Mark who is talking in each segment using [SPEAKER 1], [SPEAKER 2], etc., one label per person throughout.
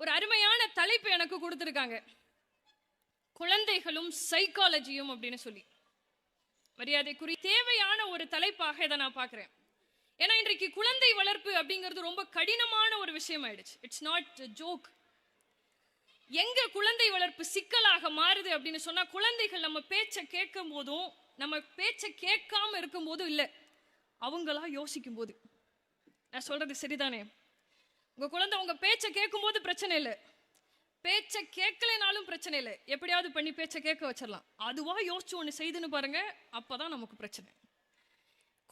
[SPEAKER 1] ஒரு அருமையான தலைப்பு எனக்கு கொடுத்துருக்காங்க, குழந்தைகளும் சைக்காலஜியும் அப்படின்னு சொல்லி. மரியாதைக்குரிய தேவையான ஒரு தலைப்பாக இதை நான் பார்க்குறேன். ஏன்னா இன்றைக்கு குழந்தை வளர்ப்பு அப்படிங்கிறது ரொம்ப கடினமான ஒரு விஷயம் ஆயிடுச்சு. It's not joke. எங்க குழந்தை வளர்ப்பு சிக்கலாக மாறுது அப்படின்னு சொன்னா, குழந்தைகள் நம்ம பேச்சை கேட்கும் போதும் நம்ம பேச்சை கேட்காம இருக்கும் போதும் இல்லை, அவங்களா யோசிக்கும் போது. நான் சொல்றது சரிதானே? உங்க குழந்தை உங்க பேச்சை கேட்கும் போது பிரச்சனை இல்லை, பேச்சை கேட்கலைனாலும் பிரச்சனை இல்லை, எப்படியாவது பண்ணி பேச்சை கேட்க வச்சிடலாம். அதுவா யோசிச்சு ஒன்று செய்துன்னு பாருங்க, அப்பதான் நமக்கு பிரச்சனை.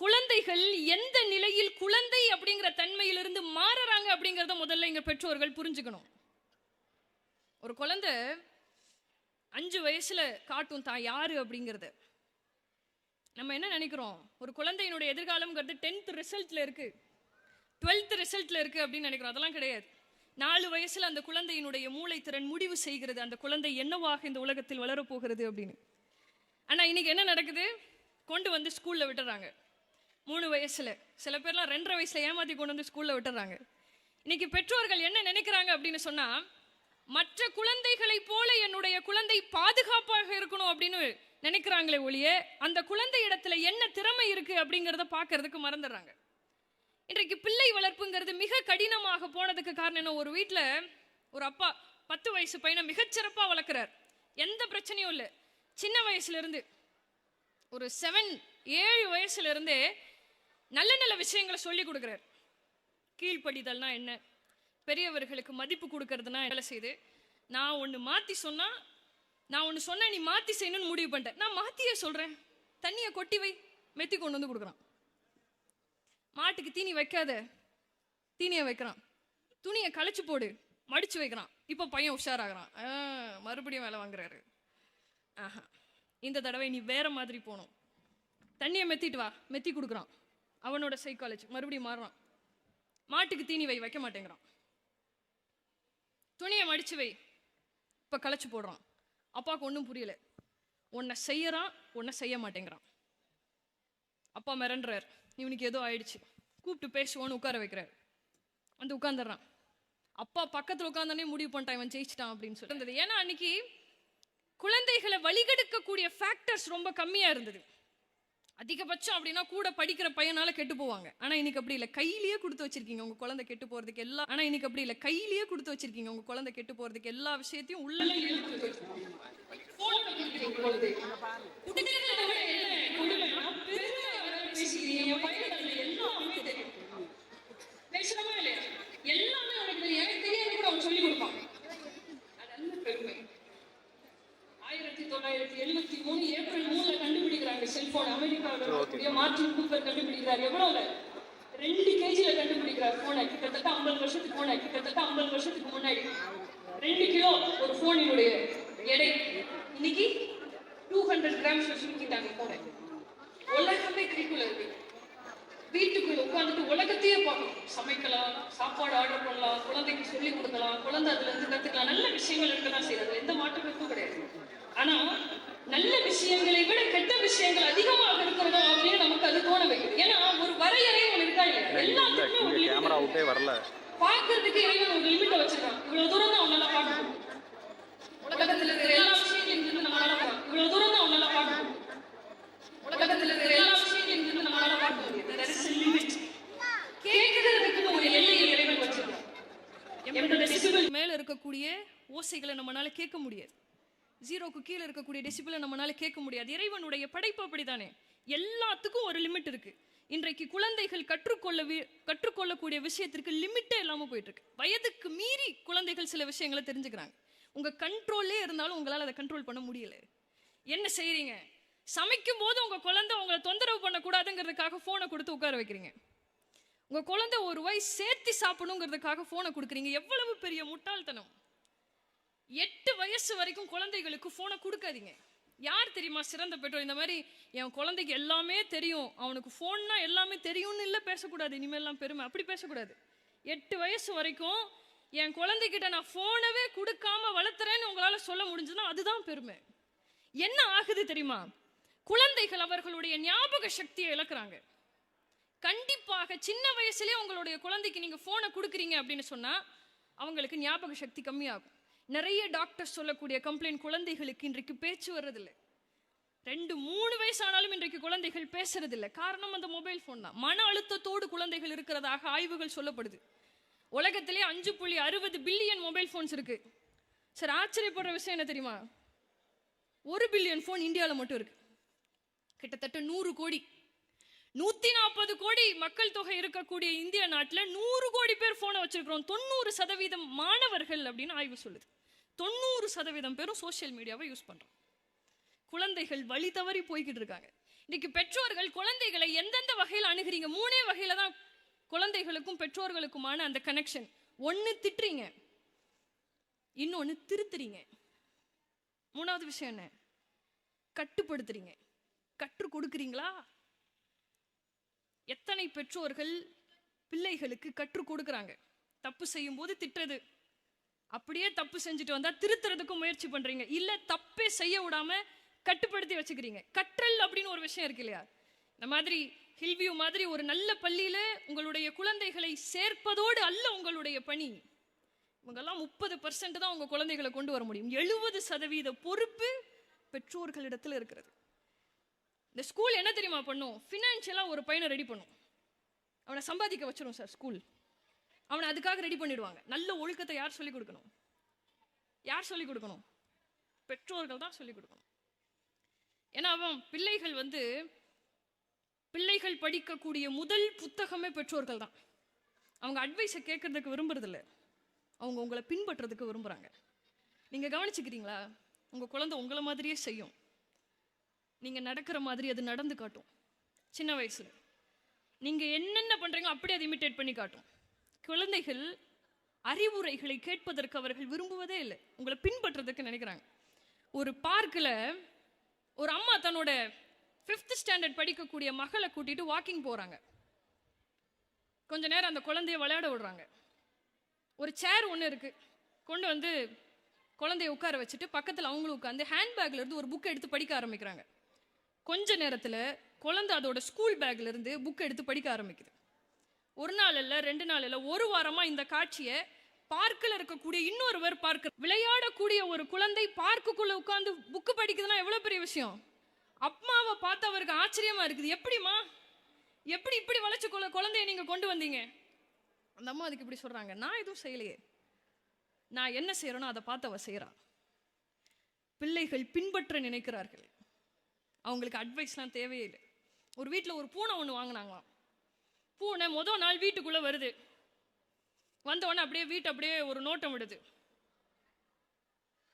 [SPEAKER 1] குழந்தைகள் எந்த நிலையில் குழந்தை அப்படிங்கிற தன்மையிலிருந்து மாறுறாங்க அப்படிங்கிறத முதல்ல எங்க பெற்றோர்கள் புரிஞ்சுக்கணும். ஒரு குழந்தை 5 வயசுல காட்டும் தான் யாரு அப்படிங்கிறத. நம்ம என்ன நினைக்கிறோம், ஒரு குழந்தையினுடைய எதிர்காலம்ங்கிறது 10th ரிசல்ட்ல இருக்கு, 12th ரிசல்ட்ல இருக்கு அப்படின்னு நினைக்கிறோம். அதெல்லாம் கிடையாது. 4 வயசுல அந்த குழந்தையினுடைய மூளைத்திறன் முடிவு செய்கிறது அந்த குழந்தை என்னவாக இந்த உலகத்தில் வளரப்போகிறது அப்படின்னு. ஆனா இன்னைக்கு என்ன நடக்குது, கொண்டு வந்து ஸ்கூல்ல விட்டுறாங்க 3 வயசுல. சில பேர்லாம் 2.5 வயசுல ஏமாத்தி கொண்டு வந்து ஸ்கூல்ல விட்டுறாங்க. இன்னைக்கு பெற்றோர்கள் என்ன நினைக்கிறாங்க அப்படின்னு சொன்னா, மற்ற குழந்தைகளை போல என்னுடைய குழந்தை பாதுகாப்பாக இருக்கணும் அப்படின்னு நினைக்கிறாங்களே ஒழிய, அந்த குழந்தை இடத்துல என்ன திறமை இருக்கு அப்படிங்கிறத பார்க்கறதுக்கு மறந்துடுறாங்க. இன்றைக்கு பிள்ளை வளர்ப்புங்கிறது மிக கடினமாக போனதுக்கு காரணம் என்ன, ஒரு வீட்டில் ஒரு அப்பா 10 வயசு பையனை மிகச்சிறப்பாக வளர்க்குறார், எந்த பிரச்சனையும் இல்லை. சின்ன வயசுல இருந்து ஒரு 7 வயசுல இருந்தே நல்ல நல்ல விஷயங்களை சொல்லி கொடுக்குறார். கீழ்ப்படிதல்னா என்ன, பெரியவர்களுக்கு மதிப்பு கொடுக்கறதுனா வேலை செய்து, நான் ஒன்று மாற்றி சொன்னால், நான் ஒன்று சொன்னேன் நீ மாற்றி செய்யணும்னு முடிவு பண்ணிட்டேன், நான் மாற்றியே சொல்கிறேன். தண்ணியை கொட்டி வை, மெத்தி கொண்டு வந்து கொடுக்குறான். மாட்டுக்கு தீனி வைக்காத, தீனியை வைக்கிறான். துணியை களைச்சு போடு, மடிச்சு வைக்கிறான். இப்போ பையன் உஷாராகிறான், மறுபடியும் வேலை வாங்குறாரு. ஆஹா, இந்த தடவை நீ வேற மாதிரி போகணும், தண்ணியை மெத்திட்டு வா, மெத்தி கொடுக்குறான். அவனோட சைக்காலஜி மறுபடியும் மாறுறான். மாட்டுக்கு தீனி வை, வைக்க மாட்டேங்கிறான். துணியை மடிச்சு வை, இப்போ களைச்சு போடுறான். அப்பாவுக்கு ஒன்றும் புரியல, உன்னை செய்யறான், உன்னை செய்ய மாட்டேங்கிறான். அப்பா மிரண்டுறார், இவனுக்கு ஏதோ ஆயிடுச்சு, கூப்பிட்டு பேசுவோன்னு உட்கார வைக்கிறார். வந்து உட்காந்துடுறான். அப்பா பக்கத்தில் உட்காந்தோடனே முடிவு பண்ணிட்டான், இவன் ஜெயிச்சிட்டான் அப்படின்னு சொல்லி. ஏன்னா அன்னைக்கு குழந்தைகளை வழிகெடுக்கக்கூடிய ஃபேக்டர்ஸ் ரொம்ப கம்மியா இருந்தது. அதிகபட்சம் அப்படின்னா கூட படிக்கிற பையனால கெட்டு போவாங்க. ஆனா இன்னைக்கு அப்படி இல்லை, கையிலேயே கொடுத்து வச்சிருக்கீங்க உங்க குழந்தை கெட்டு போறதுக்கு எல்லா. ஆனா இன்னைக்கு அப்படி இல்லை, கையிலேயே கொடுத்து வச்சிருக்கீங்க உங்க குழந்தை கெட்டு போறதுக்கு எல்லா விஷயத்தையும் உள்ள. எல்லாமே எனக்கு தெரியாது கூட அவங்க சொல்லி கொடுப்பாங்க. 1973 ஏப்ரல் 3 கண்டுபிடிக்கிறாங்க செல்போன். அமெரிக்காவில் மார்ட்டின் கூப்பர் கண்டுபிடிக்கிறார். எவ்வளவு 2 kg கண்டுபிடிக்கிறார் போனை. கிட்டத்தட்ட 50 வருஷத்துக்கு போன, கிட்டத்தட்ட 50 வருஷத்துக்கு முன்னாடி 2 கிலோ ஒரு போனினுடைய எடை. இன்னைக்கு 200 கிராம்ஸ் சுருக்கிட்டாங்க போனை. உலகமே கைக்குள்ள இருக்கு. வீட்டுக்குள்ள உட்காந்துட்டு உலகத்தையே பார்க்கணும். சமைக்கலாம், சாப்பாடு ஆர்டர் பண்ணலாம், குழந்தைக்கு சொல்லி கொடுக்கலாம், குழந்தை அதுல இருந்து கத்துக்கலாம். நல்ல விஷயங்கள் இருக்கதான் செய்யறது, எந்த மாற்றமும் கிடையாது. ஆனா நல்ல விஷயங்களை விட கெட்ட விஷயங்கள் அதிகமாக இருக்கிறதோ அப்படின்னு நமக்கு அது தோண வைக்கும். ஏன்னா ஒரு வரையறை ஒன்று இருக்கா இல்லையா, எல்லாத்துக்குமே வரல. பார்க்கறதுக்கு இறைவன் ஒரு லிமிட்டை வச்சிருக்கான். இவ்வளவு தூரம் தான் அவனால பார்க்கணும். உலகத்துல இருக்கிற எல்லா விஷயங்களையும் இருந்து நம்மளால பார்க்கணும். இவ்வளவு தூரம் தான் அவனால பார்க்கணும். உலகத்துல இருக்கிற எல்லா விஷயங்களையும் இருந்து நம்மளால பார்க்க முடியாது. கேட்கிறதுக்கு ஒரு எல்லையை இறைவன் வச்சிருக்கான். 80 டெசிபல் மேல இருக்கக்கூடிய ஓசைகளை நம்மளால கேட்க முடியாது. 0க்கு கீழே இருக்கக்கூடிய டெசிபிளை நம்மளால கேட்க முடியாது. இறைவனுடைய படைப்பு அப்படித்தானே, எல்லாத்துக்கும் ஒரு லிமிட் இருக்கு. இன்றைக்கு குழந்தைகள் கற்றுக்கொள்ளக்கூடிய விஷயத்திற்கு லிமிட்டே இல்லாம போயிட்டு இருக்கு. வயதுக்கு மீறி குழந்தைகள் சில விஷயங்களை தெரிஞ்சுக்கிறாங்க. உங்க கண்ட்ரோல்லே இருந்தாலும் உங்களால் அதை கண்ட்ரோல் பண்ண முடியல. என்ன செய்யறீங்க, சமைக்கும் போது உங்க குழந்தை உங்களை தொந்தரவு பண்ணக்கூடாதுங்கிறதுக்காக போனை கொடுத்து உட்கார வைக்கிறீங்க. உங்க குழந்தை ஒரு வயசு சேர்த்து சாப்பிடணுங்கிறதுக்காக போனை கொடுக்குறீங்க. எவ்வளவு பெரிய முட்டாள்தனம். 8 வயசு வரைக்கும் குழந்தைகளுக்கு போனை கொடுக்காதீங்க. யார் தெரியுமா சிறந்த பெற்றோர்? இந்த மாதிரி என் குழந்தைக்கு எல்லாமே தெரியும், அவனுக்கு போன்னா எல்லாமே தெரியும்னு இல்லை பேசக்கூடாது. இனிமேல்லாம் பெருமை அப்படி பேசக்கூடாது. 8 வயசு வரைக்கும் என் குழந்தைகிட்ட நான் போனவே கொடுக்காம வளர்த்துறேன்னு உங்களால சொல்ல முடிஞ்சதுன்னா அதுதான் பெருமை. என்ன ஆகுது தெரியுமா, குழந்தைகள் அவர்களுடைய ஞாபக சக்தியை இழக்கிறாங்க. கண்டிப்பாக சின்ன வயசுலேயே உங்களுடைய குழந்தைக்கு நீங்க போனை கொடுக்குறீங்க அப்படின்னு சொன்னா அவங்களுக்கு ஞாபக சக்தி கம்மியாகும். நிறைய டாக்டர் சொல்லக்கூடிய கம்ப்ளைண்ட், குழந்தைகளுக்கு இன்றைக்கு பேச்சு வர்றதில்லை. 2-3 வயசானாலும் இன்றைக்கு குழந்தைகள் பேசுறதில்லை. காரணம் அந்த மொபைல் ஃபோன் தான். மன அழுத்தத்தோடு குழந்தைகள் இருக்கிறதாக ஆய்வுகள் சொல்லப்படுது. உலகத்திலே 5.60 பில்லியன் மொபைல் ஃபோன்ஸ் இருக்கு. சார், ஆச்சரியப்படுற விஷயம் என்ன தெரியுமா? 1 பில்லியன் ஃபோன் இந்தியாவில் மட்டும் இருக்கு. கிட்டத்தட்ட 100 கோடி 140 கோடி மக்கள் தொகை இருக்கக்கூடிய இந்திய நாட்டில் 100 கோடி பேர் போனை வச்சிருக்கிறோம். 90% மாணவர்கள் அப்படின்னு ஆய்வு சொல்லுது. 90% பேரும் சோசியல் மீடியாவை யூஸ் பண்றோம். குழந்தைகள் வழி தவறி போய்கிட்டு இருக்காங்க. இன்னைக்கு பெற்றோர்கள் குழந்தைகளை எந்தெந்த வகையில் அணுகிறீங்க? 3 வகையில தான் குழந்தைகளுக்கும் பெற்றோர்களுக்குமான அந்த கனெக்ஷன். 1 திட்டுறீங்க, இன்னொன்னு திருத்துறீங்க, 3வது விஷயம் என்ன? கட்டுப்படுத்துறீங்க. கற்றுக் கொடுக்குறீங்களா? எத்தனை பெற்றோர்கள் பிள்ளைகளுக்கு கற்றுக் கொடுக்குறாங்க? தப்பு செய்யும் போது திட்டுறது, அப்படியே தப்பு செஞ்சுட்டு வந்தா திருத்துறதுக்கும் முயற்சி பண்றீங்க, இல்ல தப்பே செய்ய விடாம கட்டுப்படுத்தி வச்சுக்கிறீங்க. கற்றல் அப்படின்னு ஒரு விஷயம் இருக்கு இல்லையா? இந்த மாதிரி ஹில்வியூ மாதிரி ஒரு நல்ல பள்ளியில உங்களுடைய குழந்தைகளை சேர்ப்பதோடு அல்ல உங்களுடைய பணி. இவங்கெல்லாம் 30% தான் உங்க குழந்தைகளை கொண்டு வர முடியும். 70% பொறுப்பு பெற்றோர்களிடத்தில் இருக்கிறது. இந்த ஸ்கூல் என்ன தெரியுமா பண்ணும்? ஃபினான்ஷியலா ஒரு பையனை ரெடி பண்ணும், அவனை சம்பாதிக்க வச்சிடும் சார் ஸ்கூல். அவனை அதுக்காக ரெடி பண்ணிடுவாங்க. நல்ல ஒழுக்கத்தை யார் சொல்லிக் கொடுக்கணும்? யார் சொல்லிக் கொடுக்கணும்? பெற்றோர்கள் தான் சொல்லிக் கொடுக்கணும். ஏன்னா அவன் பிள்ளைகள் படிக்கக்கூடிய முதல் புத்தகமே பெற்றோர்கள் தான். அவங்க அட்வைஸை கேட்கறதுக்கு விரும்புறதில்ல, அவங்க உங்களை பின்பற்றுறதுக்கு விரும்புறாங்க. நீங்க கவனிச்சுக்கிறீங்களா? உங்க குழந்தை உங்களை மாதிரியே செய்யும். நீங்க நடக்கிற மாதிரி அது நடந்து காட்டும். சின்ன வயசுல நீங்க என்னென்ன பண்றீங்களோ அப்படியே அதை இமிட்டேட் பண்ணி காட்டும். குழந்தைகள் அறிவுரைகளை கேட்பதற்கு அவர்கள் விரும்புவதே இல்லை, உங்களை பின்பற்றுறதுக்கு நினைக்கிறாங்க. ஒரு பார்க்கில் ஒரு அம்மா தன்னோட 5th ஸ்டாண்டர்ட் படிக்கக்கூடிய மகளை கூட்டிட்டு வாக்கிங் போறாங்க. கொஞ்ச நேரம் அந்த குழந்தைய விளையாட விடுறாங்க. ஒரு சேர் ஒன்று இருக்கு, கொண்டு வந்து குழந்தைய உட்கார வச்சுட்டு பக்கத்தில் அவங்களும் உட்காந்து ஹேண்ட்பேக்ல இருந்து ஒரு புக் எடுத்து படிக்க ஆரம்பிக்கிறாங்க. கொஞ்ச நேரத்தில் குழந்தை அதோட ஸ்கூல் பேக்ல இருந்து புக் எடுத்து படிக்க ஆரம்பிக்குது. 1 நாள் இல்லை, 2 நாள் இல்லை, 1 வாரமா இந்த காட்சியை பார்க்கில் இருக்கக்கூடிய இன்னொருவர் பார்க்க. விளையாடக்கூடிய ஒரு குழந்தை பார்க்குக்குள்ள உட்கார்ந்து புக்கு படிக்குதுன்னா எவ்வளவு பெரிய விஷயம். அம்மாவை பார்த்து அவருக்கு ஆச்சரியமா இருக்குது. எப்படிமா, எப்படி இப்படி வளைச்சு குழந்தைய நீங்க கொண்டு வந்தீங்க? அந்த அம்மா அதுக்கு இப்படி சொல்றாங்க, நான் எதுவும் செய்யலையே, நான் என்ன செய்யறேனோ அதை பார்த்து அவ செய்யறா. பிள்ளைகள் பின்பற்ற நினைக்கிறார்கள், அவங்களுக்கு அட்வைஸ்லாம் தேவையில்லை. ஒரு வீட்டில் ஒரு பூனை ஒன்று வாங்கினாங்களாம். பூனை முதல் நாள் வீட்டுக்குள்ள வருது. வந்தவொடனே அப்படியே வீட்டை அப்படியே ஒரு நோட்டம் விடுது.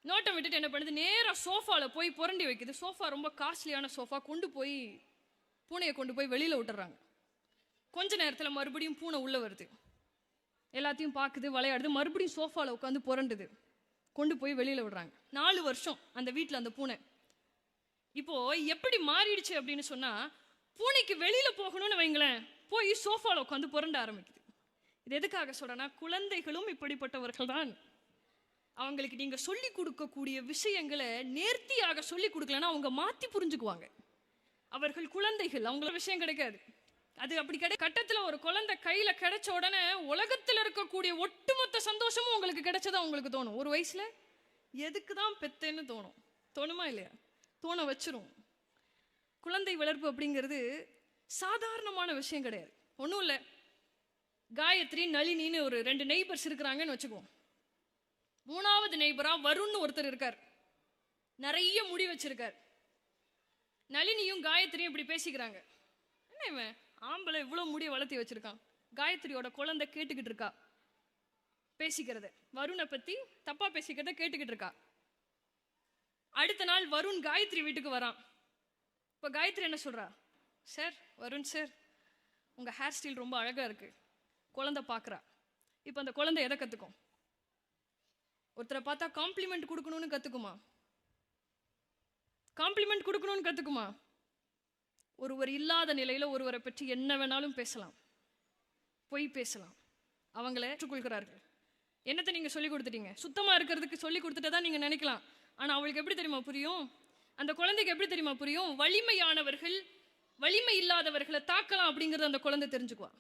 [SPEAKER 1] நோட்டம் விட்டுட்டு என்ன பண்ணுது? நேராக சோஃபாவில் போய் புரண்டி வைக்குது. சோஃபா ரொம்ப காஸ்ட்லியான சோஃபா. பூனையை கொண்டு போய் வெளியில் விட்டுறாங்க. கொஞ்ச நேரத்தில் மறுபடியும் பூனை உள்ளே வருது, எல்லாத்தையும் பார்க்குது, விளையாடுது, மறுபடியும் சோஃபாவில் உட்காந்து புரண்டுது, கொண்டு போய் வெளியில் விடுறாங்க. 4 வருஷம் அந்த வீட்டில் அந்த பூனை. இப்போ எப்படி மாறிடுச்சு அப்படின்னு சொன்னா, பூனைக்கு வெளியில போகணும்னு வைங்களேன், போய் சோஃபாவில் உட்காந்து புரண்ட ஆரம்பிக்குது. இது எதுக்காக சொல்றேன்னா, குழந்தைகளும் இப்படிப்பட்டவர்கள் தான். அவங்களுக்கு நீங்க சொல்லி கொடுக்கக்கூடிய விஷயங்களை நேர்த்தியாக சொல்லி கொடுக்கலன்னா அவங்க மாத்தி புரிஞ்சுக்குவாங்க. அவர்கள் குழந்தைகள், அவங்களுக்கு விஷயம் கிடைக்காது. அது அப்படி கட்டத்தில் ஒரு குழந்தை கையில கிடைச்ச உடனே உலகத்தில் இருக்கக்கூடிய ஒட்டுமொத்த சந்தோஷமும் உங்களுக்கு கிடைச்சதா உங்களுக்கு தோணும். ஒரு வயசுல எதுக்கு தான் பெத்தேன்னு தோணுமா இல்லையா? தோண வச்சிரும். குழந்தை வளர்ப்பு அப்படிங்கிறது சாதாரணமான விஷயம் கிடையாது. ஒன்றும் இல்லை, காயத்ரி, நளினின்னு ஒரு 2 நெய்பர்ஸ் இருக்கிறாங்கன்னு வச்சுக்குவோம். 3வது நெய்பரா வருண்னு ஒருத்தர் இருக்கார், நிறைய முடி வச்சிருக்கார். நளினியும் காயத்ரியும் இப்படி பேசிக்கிறாங்க. என்ன இவன் ஆம்பளை இவ்வளவு முடிய வளர்த்தி வச்சிருக்கான்? காயத்ரியோட குழந்தை கேட்டுக்கிட்டு இருக்கா பேசிக்கிறத, வருணை பத்தி தப்பா பேசிக்கிறத கேட்டுக்கிட்டு இருக்கா. அடுத்த நாள் வருண் காயத்ரி வீட்டுக்கு வரான். இப்போ காயத்ரி என்ன சொல்றா? சார், வருண் சார், உங்க ஹேர் ஸ்டைல் ரொம்ப அழகா இருக்கு. குழந்தை பார்க்குறா. இப்போ அந்த குழந்தை எதை கற்றுக்கும்? ஒருத்தரை பார்த்தா காம்ப்ளிமெண்ட் கொடுக்கணும்னு கற்றுக்குமா? காம்ப்ளிமெண்ட் கொடுக்கணும்னு கற்றுக்குமா? ஒருவர் இல்லாத நிலையில் ஒருவரை பற்றி என்ன வேணாலும் பேசலாம், பொய் பேசலாம். அவங்கள ஏற்றுக்கொள்கிறார்கள். என்னத்தை நீங்கள் சொல்லி கொடுத்துட்டீங்க? சுத்தமாக இருக்கிறதுக்கு சொல்லி கொடுத்துட்டதா நீங்கள் நினைக்கலாம். ஆனால் அவளுக்கு எப்படி தெரியுமா புரியும்? அந்த குழந்தைக்கு எப்படி தெரியுமா புரியும்? வலிமையானவர்கள் வலிமை இல்லாதவர்களை தாக்கலாம் அப்படிங்கிறது அந்த குழந்தை தெரிஞ்சுக்குவா.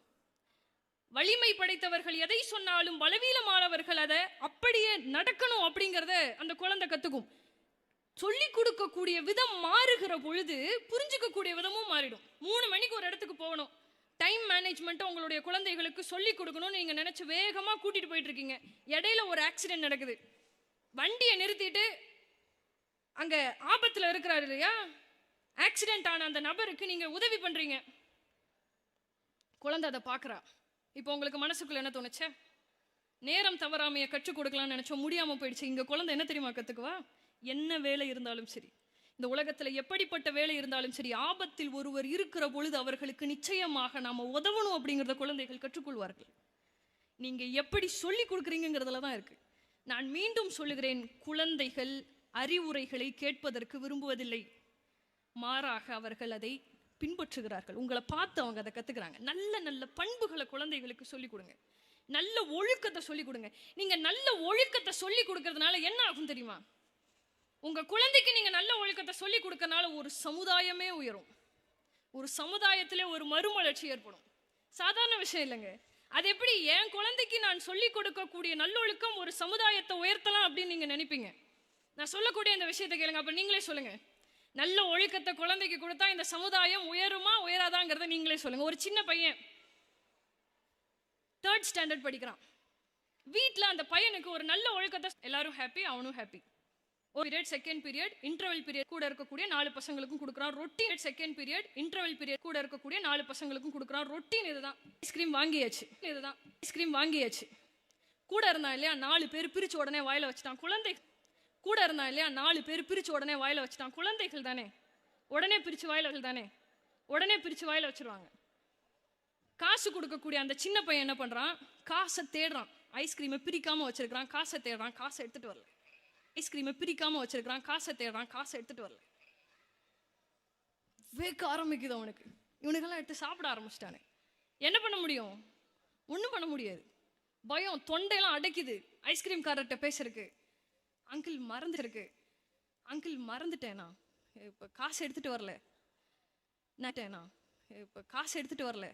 [SPEAKER 1] வலிமை படைத்தவர்கள் எதை சொன்னாலும் பலவீனமானவர்கள் அதை அப்படியே நடக்கணும் அப்படிங்கிறத அந்த குழந்தை கத்துக்கும். சொல்லிக் கொடுக்கக்கூடிய விதம் மாறுகிற பொழுது புரிஞ்சுக்கக்கூடிய விதமும் மாறிடும். 3 மணிக்கு ஒரு இடத்துக்கு போகணும், டைம் மேனேஜ்மெண்ட்டை உங்களுடைய குழந்தைகளுக்கு சொல்லிக் கொடுக்கணும்னு நீங்க நினைச்சு வேகமா கூட்டிட்டு போயிட்டு இருக்கீங்க. இடையில ஒரு ஆக்சிடென்ட் நடக்குது, வண்டியை நிறுத்திட்டு அங்க ஆபத்துல இருக்கிறாரு இல்லையா, ஆக்சிடென்ட் ஆன அந்த நபருக்கு நீங்க உதவி பண்றீங்க. குழந்தை அதை பார்க்குறா. இப்போ உங்களுக்கு மனசுக்குள்ள என்ன தோணுச்சு? நேரம் தவறாமைய கற்றுக் கொடுக்கலாம்னு நினைச்சோம், முடியாம போயிடுச்சு. இங்க குழந்தை என்ன தெரியுமா கத்துக்குவா? என்ன வேலை இருந்தாலும் சரி, இந்த உலகத்துல எப்படிப்பட்ட வேலை இருந்தாலும் சரி, ஆபத்தில் ஒருவர் இருக்கிற பொழுது அவர்களுக்கு நிச்சயமாக நாம உதவணும் அப்படிங்கிறத குழந்தைகள் கற்றுக்கொள்வார்கள். நீங்க எப்படி சொல்லி கொடுக்குறீங்கிறதுல தான் இருக்கு. நான் மீண்டும் சொல்லுகிறேன், குழந்தைகள் அறிவுரைகளை கேட்பதற்கு விரும்புவதில்லை, மாறாக அவர்கள் அதை பின்பற்றுகிறார்கள். உங்களை பார்த்து அவங்க அதை கத்துக்கிறாங்க. நல்ல நல்ல பண்புகளை குழந்தைகளுக்கு சொல்லிக் கொடுங்க, நல்ல ஒழுக்கத்தை சொல்லிக் கொடுங்க. நீங்க நல்ல ஒழுக்கத்தை சொல்லிக் கொடுக்கறதுனால என்ன ஆகும் தெரியுமா? உங்க குழந்தைக்கு நீங்க நல்ல ஒழுக்கத்தை சொல்லிக் கொடுக்கறனால ஒரு சமுதாயமே உயரும், ஒரு சமுதாயத்திலே ஒரு மறுமலர்ச்சி ஏற்படும். சாதாரண விஷயம் இல்லைங்க. அது எப்படி என் குழந்தைக்கு நான் சொல்லிக் கொடுக்கக்கூடிய நல்லொழுக்கம் ஒரு சமுதாயத்தை உயர்த்தலாம் அப்படின்னு நீங்க நினைப்பீங்க? நான் சொல்லக்கூடிய இந்த விஷயத்தை கேளுங்க, அப்ப நீங்களே சொல்லுங்க. நல்ல ஒழுக்கத்தை குழந்தைக்கு கொடுத்தா இந்த சமுதாயம் உயருமா உயராதாங்கிறத நீங்களே சொல்லுங்க. ஒரு சின்ன பையன் 3rd ஸ்டாண்டர்ட் படிக்கிறான். வீட்டில் அந்த பையனுக்கு ஒரு நல்ல ஒழுக்கத்தை, எல்லாரும் ஹாப்பி, அவனும் ஹாப்பி. ஒரு period, second period, interval period கூட இருக்கக்கூடிய 4 பசங்களுக்கும் கொடுக்குறான். Routine second period, interval period கூட இருக்கக்கூடிய 4 பசங்களுக்கும் கொடுக்குறான். ரொட்டீன் இதுதான். ஐஸ்கிரீம் வாங்கியாச்சு, இதுதான் ஐஸ்கிரீம் வாங்கியாச்சு. கூட இருந்தான் இல்லையா, 4 பேர் பிரிச்சு உடனே வாயில வச்சுட்டான். குழந்தை கூட இருந்தான் இல்லையா, 4 பேர் பிரிச்சு உடனே வாயில வச்சுட்டான். குழந்தைகள் தானே, உடனே பிரிச்சு வாயில வச்சிருவாங்க. காசு கொடுக்கக்கூடிய அந்த சின்ன பையன் என்ன பண்றான்? காசை தேடுறான். ஐஸ்கிரீமை பிரிக்காம வச்சிருக்கான், காசை தேடுறான், காசை எடுத்துட்டு வரல. ஐஸ்கிரீமை பிரிக்காம வச்சிருக்கான், காசை தேடுறான், காசை எடுத்துட்டு வரல. வேக்க ஆரம்பிக்குது அவனுக்கு. இவனுக்கெல்லாம் எடுத்து சாப்பிட ஆரம்பிச்சிட்டானே. என்ன பண்ண முடியும்? ஒன்றும் பண்ண முடியாது. பயம், தொண்டையெல்லாம் அடைக்குது. ஐஸ்கிரீம் காரர்கிட்ட பேசுறதுக்கு, அங்கிள் மறந்துட்டேனா, இப்போ காசு எடுத்துட்டு வரல,